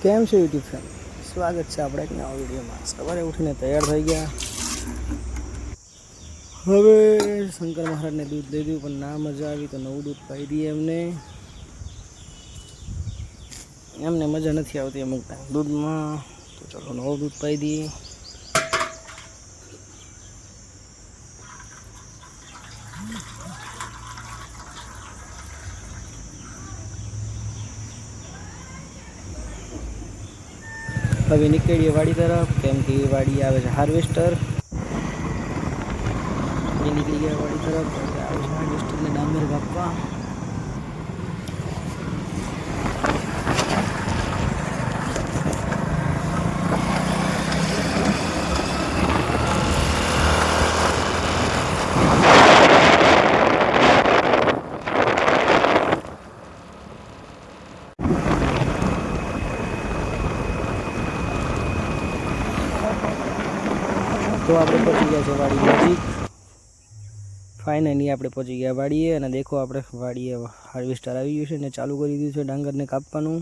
કેમ છે YouTube family, સ્વાગત છે આપણે એક નવા વિડીયોમાં। સવારે ઉઠીને તૈયાર થઈ ગયા। હવે શંકર મહારાજને દૂધ લઈ દીધું, પણ ના મજા આવી તો નવું દૂધ પાઈ દઈએ એમને મજા નથી આવતી અમુક દૂધમાં, તો ચાલો નવું દૂધ પાઈ દઈએ। હવે નીકળીએ વાડી તરફ, કેમ કે વાડી આવે છે હાર્વેસ્ટર। નીકળી ગયા વાડી તરફ, આવે છે હાર્વેસ્ટરને ડાંગર કાપવા। તો આપણે પહોંચી ગયા છે વાડી નજીક। ફાઇનલી આપણે પહોંચી ગયા વાડીએ, અને દેખો આપણે વાડીએ હાર્વેસ્ટર આવી ગયું છે ને ચાલુ કરી દીધું છે ડાંગરને કાપવાનું।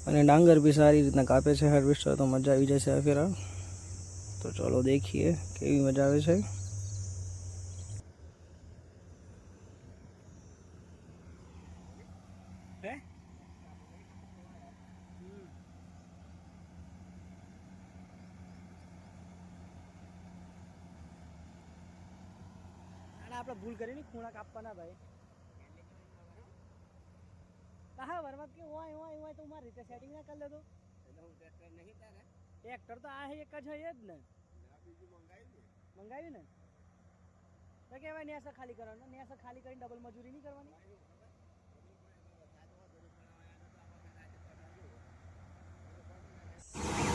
અને ડાંગર બી સારી રીતના કાપે છે હાર્વેસ્ટર, તો મજા આવી જશે આ ફેરા। તો ચલો देखिए કેવી મજા આવે છે। આપણે ભૂલ કરી ની ખૂણા કાપવાના ભાઈ। હા વરવાદ કે હોય તો મારી રીતે સેટિંગ ના કરી લેતો। ટ્રેક્ટર તો આ એક જ હોય જ ને, મંગાવ્યું ને તો કહેવાય નેસર ખાલી કરવાનું, નેસર ખાલી કરીને ડબલ મજૂરી નહીં કરવાની।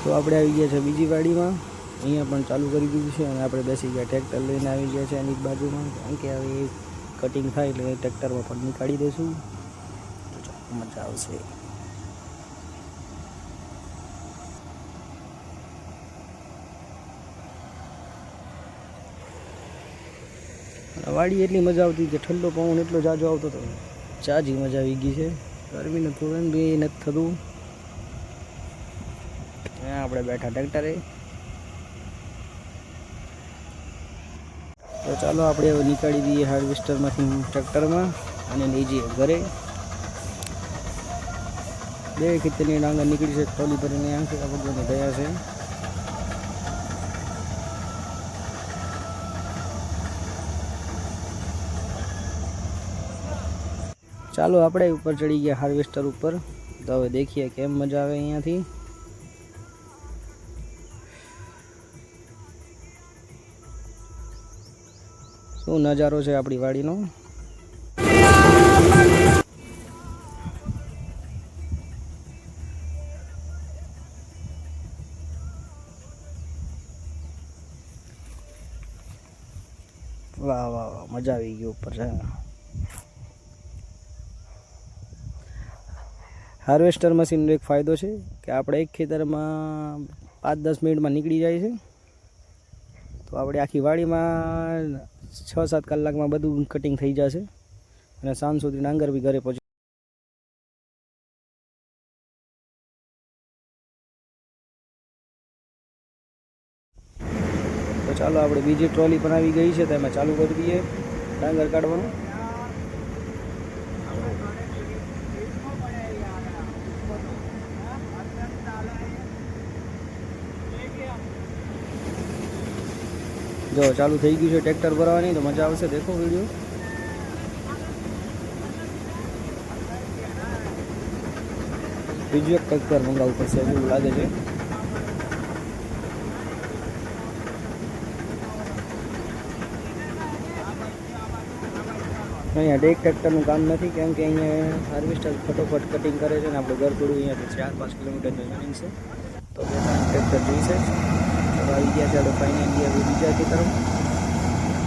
તો આપણે આવી ગયા છે બીજી વાડીમાં, અહીંયા પણ ચાલુ કરી દીધું છે, અને આપણે બેસી ગયા ટ્રેક્ટર લઈને આવી ગયા છે એની જ બાજુમાં, કારણ કે હવે કટિંગ થાય એટલે ટ્રેક્ટરમાં પણ નીકાળી દઈશું, તો ચાલો મજા આવશે। વાડી એટલી મજા આવતી કે ઠંડો પવન એટલો જાજો આવતો હતો, ચાજી મજા આવી ગઈ છે। ગરમીનું થોડું બી નથી થતું। આપણે બેઠા ટ્રેક્ટરે, તો ચાલો આપણે હવે નીકાળી દઈએ હાર્વેસ્ટરમાંથી ટ્રેક્ટરમાં અને લઈ જઈએ ઘરે। બે ખેતરની ડાંગર નીકળી છે, ટ્રોલી ભરીને આંખે વગરને ગયા છે। ચાલો આપણે ઉપર ચડી ગયા હાર્વેસ્ટર ઉપર, તો હવે देखिए કેમ મજા આવે અહીંયાથી। શું નજારો છે આપણી વાડીનો। વાહ વાહ વાહ, મજા આવી ગઈ ઉપર છે। હાર્વેસ્ટર મશીનનો એક ફાયદો છે કે આપણે એક ખેતરમાં 5-10 મિનિટમાં નીકળી જાય છે, તો આપણે આખી વાડીમાં 6-7 કલાકમાં બધું કટિંગ થઈ જશે, અને સાંજ સુધી ડાંગર બી ઘરે પહોંચી। તો ચાલો આપણે બીજી ટ્રોલી પણ આવી ગઈ છે, તો એમાં ચાલુ કરી દઈએ ડાંગર કાઢવાનું। જો ચાલુ થઈ ગયું છે ટ્રેક્ટર ભરવાની, તો મજા આવશે, દેખો વિડીયો। બીજું એક ટ્રેક્ટર મંગાવવું પડશે એવું લાગે છે। અહીંયા એક ટ્રેક્ટરનું કામ નથી, કેમ કે અહીંયા હાર્વેસ્ટર ફટોફટ કટિંગ કરે છે, ને આપણે ઘર થોડું અહીંયાથી 4-5 કિલોમીટરની જમીન છે, તો 2-3 ટ્રેક્ટર જોઈશે। ચાલો આવી ગયા છે આપણે ફાઇનલી હવે બીજા ખેતરમાં,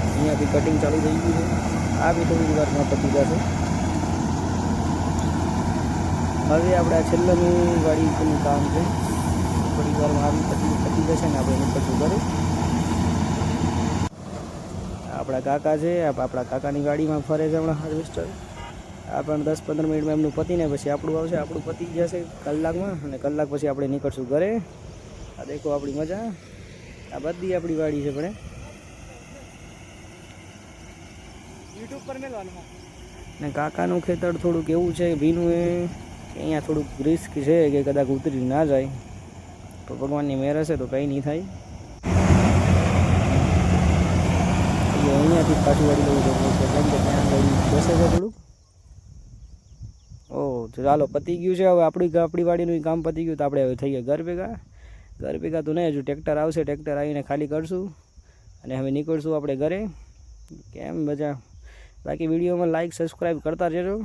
અહીંયા બી કટિંગ ચાલુ થઈ ગયું છે, આ બી થોડી વારમાં પતી જશે। હવે આપણે આ છેલ્લાની વાડીનું કામ છે, થોડી વારમાં આવી પતી જશે ને આપણે નીકળશું ઘરે. આપણા કાકા છે, આપણા કાકાની ગાડીમાં ફરે છે હમણાં હાર્વેસ્ટર. આ પણ 10-15 મિનિટમાં એમનું પતીને પછી આપણું આવશે. આપણું પતી જશે કલાકમાં, અને કલાક પછી આપણે નીકળશું ઘરે. આ દેખો આપણી મજા, આ બધી આપણી વાડી છે. પણ યુટ્યુબ પર મેળવાનું ને કાકાનું ખેતર થોડુંક એવું છે ભીનું એ કે અહીંયા થોડુંક રિસ્ક છે કે કદાચ ઉતરી ના જાય તો ભગવાનની મહેર હશે તો કંઈ નહીં થાય. અહીંયાથી પાછું વાળી લેવું જરૂર છે કેમ કે ત્યાં ગાડી બેસે છે થોડુંક. ઓહ ચાલો પતી ગયું છે. હવે આપણી વાડીનું કામ પતી ગયું તો આપણે હવે થઈએ ઘર ભેગા તો નહીં, હજુ ટ્રેક્ટર આવશે. ટ્રેક્ટર આવીને ખાલી કરશું અને હવે નીકળશું આપણે ઘરે. કેમ મજા? બાકી વિડીયોમાં લાઈક સબસ્ક્રાઈબ કરતા રહેજો.